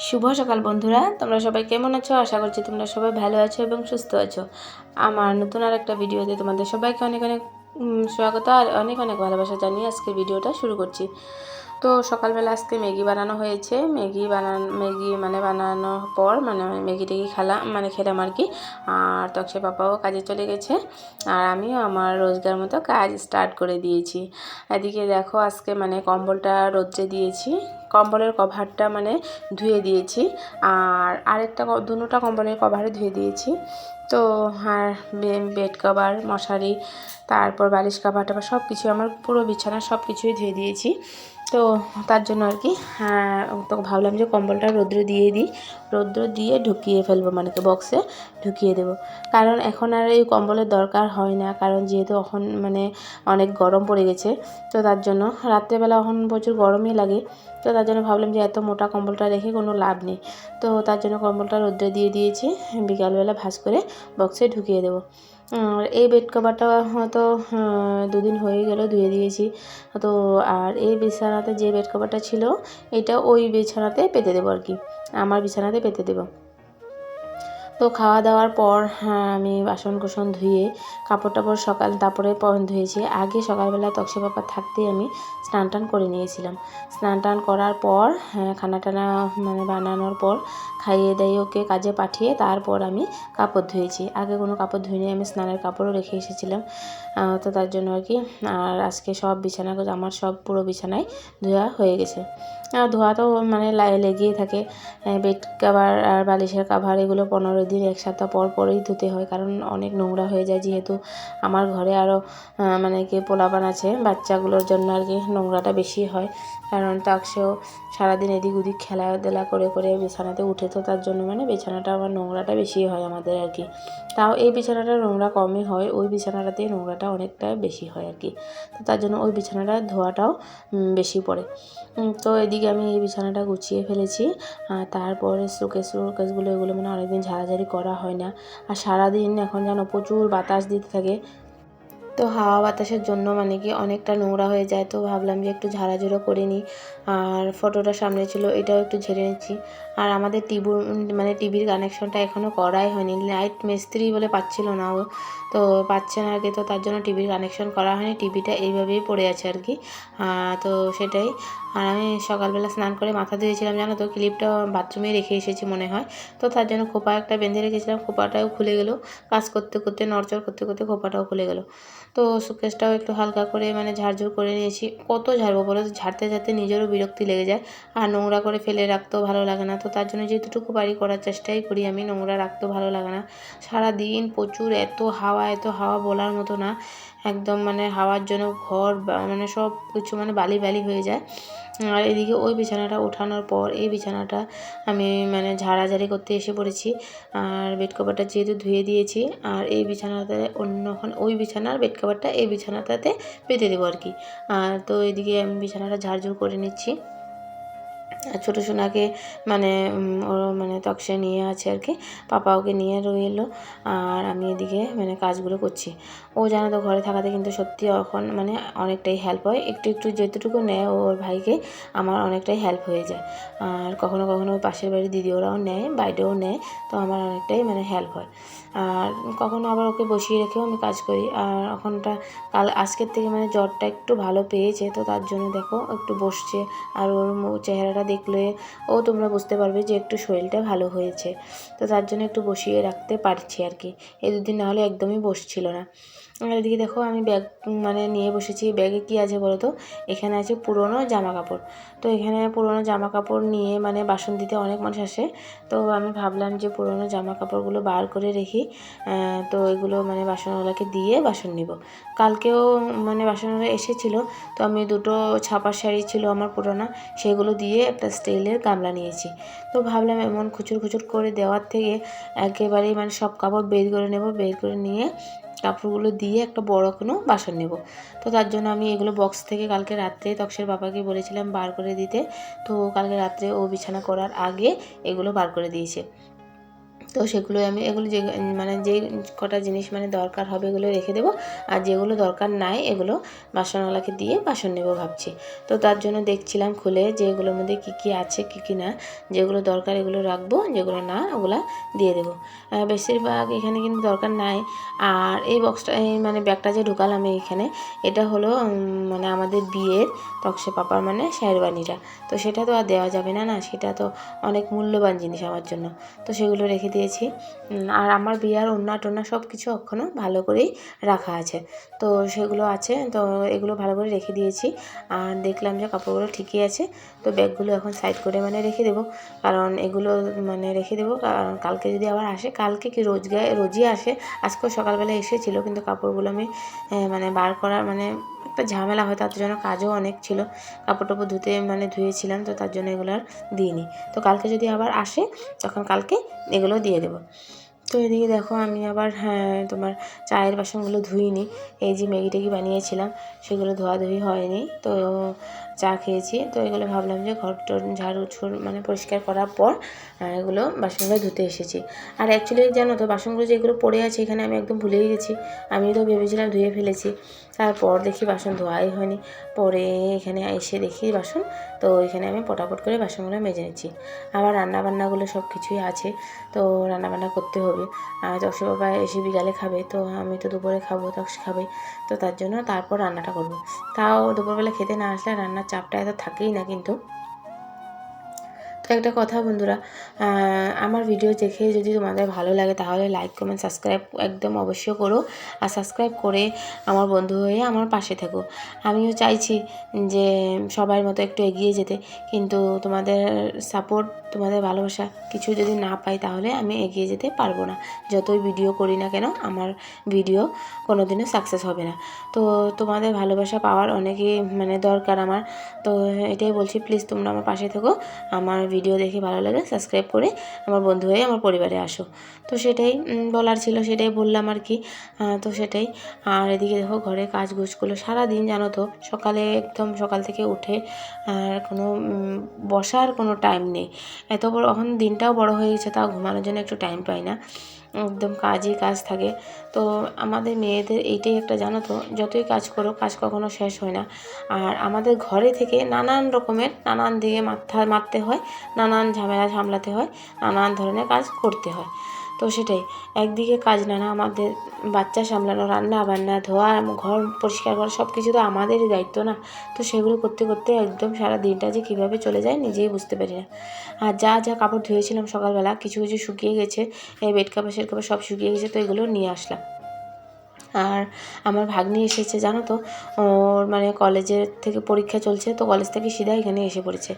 শুভ সকাল বন্ধুরা, তোমরা সবাই কেমন আছো? আশা করছি তোমরা সবাই ভালো আছো এবং সুস্থ আছো। আমার নতুন আর একটা ভিডিওতে তোমাদের সবাইকে অনেক অনেক স্বাগত আর অনেক অনেক ভালোবাসা জানিয়ে আজকে ভিডিওটা শুরু করছি। তো সকালবেলা আজকে ম্যাগি বানানো হয়েছে। ম্যাগি বানানোর পর ম্যাগিটাকে খেলাম আর কি। আর তখন পাপাও কাজে চলে গেছে আর আমিও আমার রোজগার মতো কাজ স্টার্ট করে দিয়েছি। এদিকে দেখো আজকে কম্বলটা রোদ্রে দিয়েছি, কম্বলের কভারটা ধুয়ে দিয়েছি আর আরেকটা দুটো কম্বলের কভারও ধুয়ে দিয়েছি। তো আর বেড কভার, মশারি, তারপর বালিশ কভার টাভার সব কিছু, আমার পুরো বিছানা সব কিছুই ধুয়ে দিয়েছি। তো তার জন্য আর কি তো ভাবলাম যে কম্বলটা রৌদ্রে দিয়ে দিই, রৌদ্র দিয়ে ঢুকিয়ে ফেলবো, বক্সে ঢুকিয়ে দেবো। কারণ এখন আর এই কম্বলের দরকার হয় না, কারণ যেহেতু এখন অনেক গরম পড়ে গেছে। তো তার জন্য রাত্রেবেলা এখন প্রচুর গরমই লাগে। তো তার জন্য ভাবলাম যে এত মোটা কম্বলটা রেখে কোনো লাভ নেই। তো তার জন্য কম্বলটা রৌদ্রে দিয়ে দিয়েছি, বিকালবেলা ভাঁজ করে বক্সে ঢুকিয়ে দেবো। এই বেড কভারটা হয়তো 2 দিন হয়ে গেল ধুয়ে দিয়েছি। তো আর এই বিছানাতে যে বেড কভারটা ছিল এটা ওই বিছানাতে পেতে দেবো আর কি, আমার বিছানাতে পেতে দেবো। তো খাওয়া দাওয়ার পর আমি বাসন কোসন ধুয়ে কাপড় টাপড় তারপরে ধুয়েছি। আগে সকালবেলা তক্সে পাপা থাকতেই আমি স্নান টান করে নিয়েছিলাম। স্নান টান করার পর খানা টানা বানানোর পর খাইয়ে দাইয়ে ওকে কাজে পাঠিয়ে তারপর আমি কাপড় ধুয়েছি। আগে কোনো কাপড় ধুইনি, আমি স্নানের কাপড়ও রেখে এসেছিলাম। তো তার জন্য আর কি। আর আজকে সব বিছানা আমার সব পুরো বিছানায় ধোয়া হয়ে গেছে। ধোয়া তো লেগেই থাকে। বেড কভার আর বালিশের কভার এগুলো 15 দিন 1 সপ্তাহ পর পরই ধুতে হয়, কারণ অনেক নোংরা হয়ে যায়। যেহেতু আমার ঘরে আরও পোলাপান আছে, বাচ্চাগুলোর জন্য আর কি নোংরাটা বেশি হয়। কারণ তাকেও সারাদিন এদিক ওদিক খেলাধুলা করে করে বিছানাতে উঠে, তো তার জন্য বিছানাটা আমার নোংরাটা বেশি হয় আমাদের আর কি। তাও এই বিছানাটা নোংরা কমই হয়, ওই বিছানাটাতেই নোংরাটা অনেকটা বেশি হয় আর কি। তো তার জন্য ওই বিছানাটা ধোয়াটাও বেশি পড়ে। তো এদিকে আমি এই বিছানাটা গুছিয়ে ফেলেছি। তারপরে শোকেসগুলো এগুলো অনেকদিন ঝাড়াঝাড়ি করা হয় না। আর সারাদিন এখন যেন প্রচুর বাতাস দিতে থাকে, তো হাওয়া বাতাসের জন্য অনেকটা নোংরা হয়ে যায়। তো ভাবলাম যে একটু ঝাড়াঝুড়ো করে নিই। আর ফটোটা সামনে ছিল, এটাও একটু ঝেড়ে নিচ্ছি। আর আমাদের টিভির কানেকশনটা এখনও করাই হয়নি, লাইট মিস্ত্রি বলে পাচ্ছিল না ও, তো পাচ্ছে না আর কি। তো তার জন্য টিভির কানেকশন করা হয়নি, টিভিটা এইভাবেই পড়ে আছে আর কি। তো সেটাই। আর আমি সকালবেলা স্নান করে মাথা ধুয়েছিলাম, জানো তো, ক্লিপটা বাথরুমে রেখে এসেছি মনে হয়। তো তার জন্য খোপা একটা বেঁধে রেখেছিলাম, খোপাটাও খুলে গেল। কাজ করতে করতে নড়চড় করতে করতে খোপাটাও খুলে গেল। তো শোকেসটাও একটু হালকা করে ঝাড়ঝুড় করে নিয়েছি। কত ঝাড়বো বলো, ঝাড়তে ঝাড়তে নিজেরও বিরক্তি লেগে যায় আর নোংরা করে ফেলে রাখতেও ভালো লাগে না। তো তার জন্য যেটুকু পারি করার চেষ্টাই করি আমি, নোংরা রাখতেও ভালো লাগে না। সারাদিন প্রচুর এত হাওয়া বলার মতো না, একদম হাওয়ার জন্য ঘর সব কিছু বালি বালি হয়ে যায়। আর এদিকে ওই বিছানাটা ওঠানোর পর এই বিছানাটা আমি ঝাড়াঝাড়ি করতে এসে পড়েছি। আর বেড কভারটা যেহেতু ধুয়ে দিয়েছি, আর এই বিছানাতে ওই বিছানার বেড কভারটা এই বিছানাটাতে পেতে দেবো আর কি। আর তো এদিকে আমি বিছানাটা ঝাড়ঝুড় করে নিচ্ছি। আর ছোটো সোনাকে ওর তক্সে নিয়ে আছে আর কি, পাপা ওকে নিয়ে রইলো। আর আমি এদিকে কাজগুলো করছি। ও জানো তো ঘরে থাকাতে কিন্তু সত্যি এখন অনেকটাই হেল্প হয়, একটু একটু যেটুকু নেয় ওর ভাইকে, আমার অনেকটাই হেল্প হয়ে যায়। আর কখনো কখনো পাশের বাড়ির দিদি ওরাও নেয়, বাইরেও নেয়, তো আমার অনেকটাই হেল্প হয়। আর কখনো আবার ওকে বসিয়ে রেখেও আমি কাজ করি। আর আজকের থেকে জ্বরটা একটু ভালো পেয়েছে, তো তার জন্য দেখো একটু বসছে। আর ওর চেহারাটা দেখলে তোমরা বুঝতে পারবে যে একটু শরীরটা ভালো হয়েছে। তো তার জন্য একটু বসিয়ে রাখতে পারছি আর কি, এই 2 দিন নাহলে একদমই বসছিল না। আর এদিকে দেখো আমি ব্যাগ নিয়ে বসেছি। ব্যাগে কি আছে বলো তো, এখানে আছে পুরনো জামা কাপড়। তো এখানে পুরনো জামা কাপড় নিয়ে বাসন দিতে অনেক মানুষ আসে। তো আমি ভাবলাম যে পুরনো জামা কাপড়গুলো বার করে রেখি, তো এগুলো বাসনওয়ালাকে দিয়ে বাসন নিব। কালকেও বাসনওয়ালা এসেছিলো, তো আমি 2টো ছাপার শাড়ি ছিল আমার পুরোনো, সেগুলো দিয়ে একটা স্টিলের গামলা নিয়েছি। তো ভাবলাম এমন খুচুর খুচুর করে দেওয়ার থেকে একেবারেই সব কাপড় বের করে নেব, বের করে নিয়ে কাপড়গুলো দিয়ে একটা বড় কোনো বাসন নেব। তো তার জন্য আমি এগুলো বক্স থেকে কালকে রাত্রে তক্সের বাবাকে বলেছিলাম বার করে দিতে। তো কালকে রাত্রে ও বিছানা করার আগে এগুলো বার করে দিয়েছে। তো সেগুলো আমি এগুলো যে মানে যেই কটা জিনিস মানে দরকার হবে এগুলো রেখে দেবো, আর যেগুলো দরকার নাই এগুলো বাসনওয়ালাকে দিয়ে বাসন নেব ভাবছি। তো তার জন্য দেখছিলাম খুলে যে এগুলোর মধ্যে কী কী আছে কী কী না, যেগুলো দরকার এগুলো রাখবো, যেগুলো না ওগুলা দিয়ে দেবো। বেশিরভাগ এখানে কিন্তু দরকার নাই। আর এই বক্সটা মানে ব্যাগটা যে ঢুকালাম এখানে, এটা হলো মানে আমাদের বিয়ের তকসে পাপার মানে শেরওয়ানিটা। তো সেটা তো আর দেওয়া যাবে না, না সেটা তো অনেক মূল্যবান জিনিস আমার জন্য। তো সেগুলো রেখে দিয়েছি। আর আমার বিয়ার ওড়না টোড়না সব কিছু এখনও ভালো করেই রাখা আছে। তো সেগুলো আছে, তো এগুলো ভালো করে রেখে দিয়েছি। আর দেখলাম যে কাপড়গুলো ঠিকই আছে। তো ব্যাগগুলো এখন সাইড করে মানে রেখে দেবো, কারণ এগুলো মানে রেখে দেবো কালকে যদি আবার আসে, কালকে কি রোজই আসে, আজকেও সকালবেলা এসেছিলো, কিন্তু কাপড়গুলো আমি মানে বার করা মানে একটা ঝামেলা হয়, তার জন্য কাজও অনেক ছিল, কাপড় টাপড় ধুয়েছিলাম, তো তার জন্য এগুলো আর দিইনি। তো কালকে যদি আবার আসে তখন কালকে এগুলো দিয়ে দেবো। তো এদিকে দেখো আমি আবার তোমার চায়ের বাসনগুলো ধুইনি, এই যে ম্যাগি ট্যাগি বানিয়েছিলাম সেগুলো ধোয়াধুয়ি হয়নি। তো চা খেয়েছি, তো এগুলো ভাবলাম যে ঘর টর ঝাড়ু মানে পরিষ্কার করার পর এগুলো বাসনগুলো ধুতে এসেছি। আর অ্যাকচুয়ালি জানো তো বাসনগুলো যেগুলো পড়ে আছে এখানে আমি একদম ভুলেই গেছি, আমি তো ভেবেছিলাম ধুয়ে ফেলেছি, তারপর দেখি বাসন ধোয়াই হয়নি। পরে এখানে এসে দেখি বাসন, তো এখানে আমি পটাপট করে বাসনগুলো মেজে নিচ্ছি। আবার রান্নাবান্নাগুলো সব কিছুই আছে, তো রান্নাবান্না করতে হবে। আর তকসে বাবা এসে বিকালে খাবে, তো আমি তো দুপুরে খাবো, তকসে খাবে, তো তার জন্য তারপর রান্নাটা করবো। তাও দুপুরবেলা খেতে না আসলে রান্নার চাপটা এত থাকেই না। কিন্তু তো একটা কথা বন্ধুরা, আমার ভিডিও দেখে যদি তোমাদের ভালো লাগে তাহলে লাইক কমেন্ট সাবস্ক্রাইব একদম অবশ্যই করো। আর সাবস্ক্রাইব করে আমার বন্ধু হয়ে আমার পাশে থেকো। আমিও চাইছি যে সবার মতো একটু এগিয়ে যেতে, কিন্তু তোমাদের সাপোর্ট, তোমাদের ভালোবাসা কিছু যদি না পাই তাহলে আমি এগিয়ে যেতে পারবো না। যতই ভিডিও করি না কেন আমার ভিডিও কোনো দিনও সাকসেস হবে না। তো তোমাদের ভালোবাসা পাওয়ার অনেকই মানে দরকার আমার। তো এটাই বলছি, প্লিজ তোমরা আমার পাশে থেকো, আমার ভিডিও দেখে ভালো লাগে সাবস্ক্রাইব করে আমার বন্ধু হয়ে আমার পরিবারে আসো। তো সেটাই বলার ছিল, সেটাই বললাম আর কি। তো সেটাই। আর এদিকে দেখো ঘরে কাজগুজগুলো সারাদিন জানো তো, একদম সকাল থেকে উঠে আর কোনো বসার কোনো টাইম নেই। এত বড় এখন দিনটাও বড় হয়ে গেছে, তাও ঘুমানোর জন্য একটু টাইম পাই না, একদম কাজই কাজ থাকে। তো আমাদের মেয়েদের এইটাই একটা জানো তো, যতই কাজ করো কাজ কখনো শেষ হয় না। আর আমাদের ঘরে থেকে নানান রকমের নানান দিকে মারতে হয়, নানান ঝামেলা সামলাতে হয়, নানান ধরনের কাজ করতে হয়। তো সেটাই, একদিকে কাজ নানা, আমাদের বাচ্চা সামলানো, রান্না বান্না, ধোয়া, ঘর পরিষ্কার করা সব কিছু তো আমাদেরই দায়িত্ব না। তো সেগুলো করতে করতে একদম সারা দিনটা যে কীভাবে চলে যায় নিজেই বুঝতে পারি না। আর যা যা কাপড় ধুয়েছিলাম সকালবেলা কিছু কিছু শুকিয়ে গেছে, এই বেড কাভার শেড কাভার সব শুকিয়ে গেছে, তো এগুলো নিয়ে আসলাম। আর আমার ভাগ্নি এসেছে জানো তো, ওর মানে কলেজের থেকে পরীক্ষা চলছে, তো কলেজ থেকে সিধা এখানে এসে পড়েছে,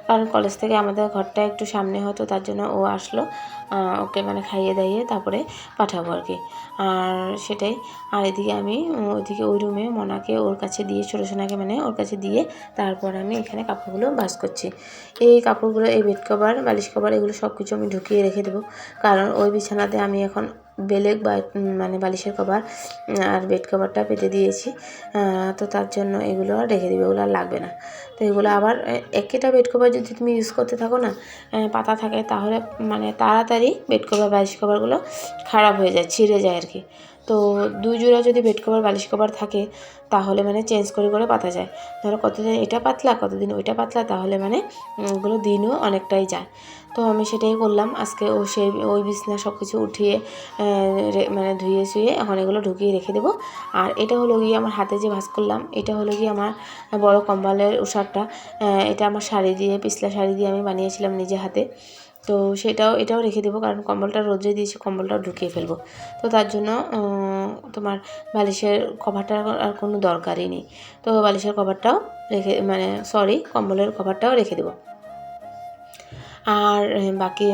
কারণ কলেজ থেকে আমাদের ঘরটা একটু সামনে হতো, তার জন্য ও আসলো, ওকে মানে খাইয়ে দাইয়ে তারপরে পাঠাবো আর কি। আর সেটাই। আর এদিকে আমি ওইদিকে ওই রুমে মনাকে ওর কাছে দিয়ে, ছোটো সোনাকে মানে ওর কাছে দিয়ে তারপর আমি এখানে কাপড়গুলো ভাঁজ করছি। এই কাপড়গুলো, এই বেড কভার, বালিশ কভার, এগুলো সব কিছু আমি ঢুকিয়ে রেখে দেবো, কারণ ওই বিছানাতে আমি এখন বেলেগ মানে বালিশের কভার আর বেড কভারটা পেতে দিয়েছি। তো তার জন্য এগুলো আর রেখে দেবে, এগুলো আর লাগবে না। তো এগুলো আবার একটা বেড কভার যদি তুমি ইউজ করতে থাকো না, পাতা থাকে, তাহলে মানে তাড়াতাড়ি বেড কভার বালিশ কভারগুলো খারাপ হয়ে যায়, ছিঁড়ে যায় আর কি। তো দুই জোড়া যদি বেড কভার বালিশ কভার থাকে তাহলে মানে চেঞ্জ করে করে পাতা যায়। ধরো কতদিন এটা পাতলা কতদিন ওইটা পাতলা, তাহলে মানে ওগুলো দিনও অনেকটাই যায়। তো আমি সেটাই করলাম আজকে। ওই বিছনা সব কিছু উঠিয়ে মানে ধুয়ে শুয়ে এখন এগুলো ঢুকিয়ে রেখে দেবো। আর এটা হলো গিয়ে আমার হাতে যে ভাঁজ করলাম, এটা হলো গিয়ে আমার বড় কম্বলের ওষারটা। এটা আমার শাড়ি দিয়ে, পিছলা শাড়ি দিয়ে আমি বানিয়েছিলাম নিজে হাতে। তো এটাও রেখে দেবো, কারণ কম্বলটা রোদে দিয়েছি, কম্বলটাও ঢুকিয়ে ফেলবো। তো তার জন্য তোমার বালিশের কভারটার আর কোনো দরকারই নেই। তো বালিশের কভারটাও কম্বলের কভারটাও রেখে দেবো। আর বাকি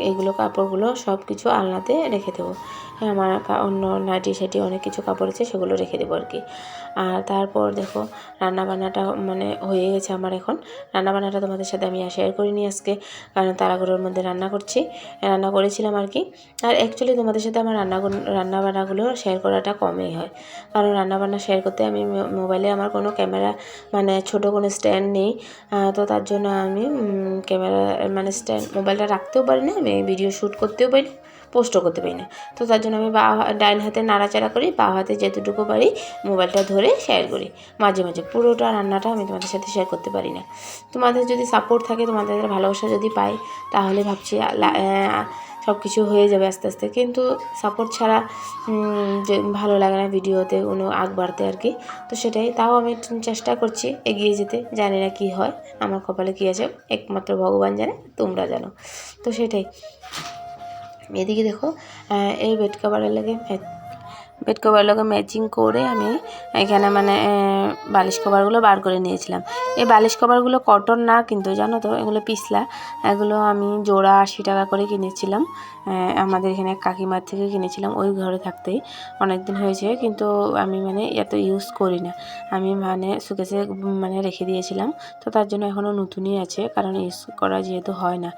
এগুলো কাপড়গুলো সব কিছু আলনাতে রেখে দেবো। আমার অন্য নাইটি সাইটি অনেক কিছু কাপড় আছে, সেগুলো রেখে দেবো আর কি। আর তারপর দেখো রান্নাবান্নাটা মানে হয়ে গেছে আমার। এখন রান্নাবান্নাটা তোমাদের সাথে আমি শেয়ার করিনি আজকে, কারণ তাড়াহুড়োর মধ্যে রান্না করেছিলাম আর কি। আর অ্যাকচুয়ালি তোমাদের সাথে আমার রান্নাবান্নাগুলো শেয়ার করাটা কমই হয়, কারণ রান্নাবান্না শেয়ার করতে আমি মোবাইলে আমার কোনো ক্যামেরা মানে ছোটো কোনো স্ট্যান্ড নেই। তো তার জন্য আমি ক্যামেরা মানে স্ট্যান্ড মোবাইলটা রাখতেও পারি না, আমি ভিডিও শ্যুট করতেও পারি না, পোস্টও করতে পারি না। তো তার জন্য আমি ডাইন হাতে নাড়াচাড়া করি, বাঁ হাতে যেতটুকু পারি মোবাইলটা ধরে শেয়ার করি। মাঝে মাঝে পুরোটা রান্নাটা আমি তোমাদের সাথে শেয়ার করতে পারি না। তোমাদের যদি সাপোর্ট থাকে, তোমাদের ভালোবাসা যদি পাই, তাহলে ভাবছি সব কিছু হয়ে যাবে আস্তে আস্তে। কিন্তু সাপোর্ট ছাড়া যে ভালো লাগে না ভিডিওতে কোনো আগ বাড়তে আর কি। তো সেটাই, তাও আমি চেষ্টা করছি এগিয়ে যেতে। জানি না কি হয়, আমার কপালে কী আছে একমাত্র ভগবান জানে, তোমরা জানো। তো সেটাই। এদিকে দেখো এই বেড কভারের লগে ম্যাচিং করে আমি এখানে মানে বালিশ কভারগুলো বার করে নিয়েছিলাম। এই বালিশ কভারগুলো কটন না কিন্তু, জানো তো, এগুলো পিছলা। এগুলো আমি জোড়া 80 টাকা করে কিনেছিলাম, আমাদের এখানে কাকিমার থেকে কিনেছিলাম। ওই ঘরে থাকতেই অনেক দিন হয়েছে, কিন্তু আমি মানে এত ইউজ করি না। আমি মানে সুকেসে মানে রেখে দিয়েছিলাম, তো তার জন্য এখনও নতুনই আছে, কারণ ইউজ করা যেহেতু হয় না।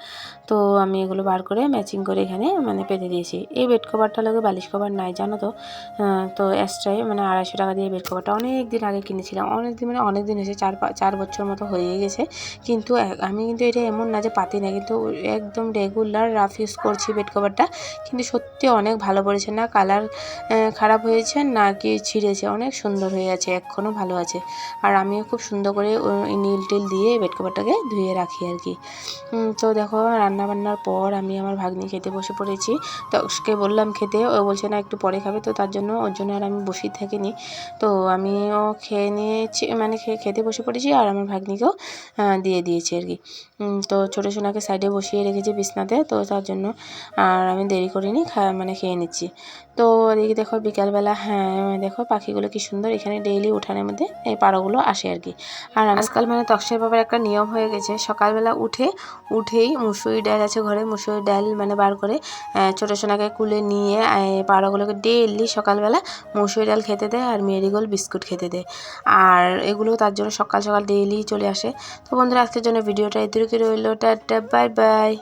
তো আমি এগুলো বার করে ম্যাচিং করে এখানে মানে পেতে দিয়েছি। এই বেড কভারটা লাগে বালিশ কভার নাই, জানো তো। তো এক্সট্রাই মানে 250 টাকা দিয়ে বেড কভারটা অনেক দিন আগে কিনেছিলাম। অনেক দিন হয়েছে, 4 বছর মতো হয়ে গেছে। কিন্তু আমি কিন্তু এটা এমন না যে পাতি না, কিন্তু একদম রেগুলার রাফ ইউজ করছি বেড কভারটা। কিন্তু সত্যি অনেক ভালো পড়েছে, না কালার খারাপ হয়েছে না কি ছিঁড়েছে, অনেক সুন্দর হয়ে আছে, এখনও ভালো আছে। আর আমিও খুব সুন্দর করে নীল টিল দিয়ে বেড কভারটাকে ধুয়ে রাখি আর কি। তো দেখো রান্নাবান্নার পর আমি আমার ভাগ্নি খেতে বসে পড়েছি। তো ওকে বললাম খেতে, ও বলছে না একটু পরে খাবে, তো তার জন্য ওর জন্য আর আমি বসেই থাকিনি। তো আমিও খেয়ে নিয়েছি, মানে খেতে বসে পড়েছি, আর আমার ভাগ্নিকেও দিয়ে দিয়েছি আর কি। তো ছোটো সোনাকে সাইডে বসিয়ে রেখেছি বিছনাতে, তো তার জন্য আর আমি দেরি করিনি, মানে খেয়ে নিচ্ছি। তো এদিকে দেখো বিকালবেলা, দেখো পাখিগুলো কি সুন্দর, এখানে ডেইলি উঠানের মধ্যে এই পাড়াগুলো আসে আর কি। আর আজকাল মানে তকসের বাবার একটা নিয়ম হয়ে গেছে, সকালবেলা উঠেই মুসুরি ডাল আছে ঘরে, মুসুরি ডাল মানে বার করে ছোটো সোনাকে কুলে নিয়ে পাড়াগুলোকে ডেইলি সকালবেলা মুসুরি ডাল খেতে দেয়, আর মেরিগোল্ড বিস্কুট খেতে দেয়। আর এগুলো তার জন্য সকাল সকাল ডেইলি চলে আসে। তো বন্ধুরা, আজকের জন্য ভিডিওটা এতটুকু রইল। Tata, bye bye.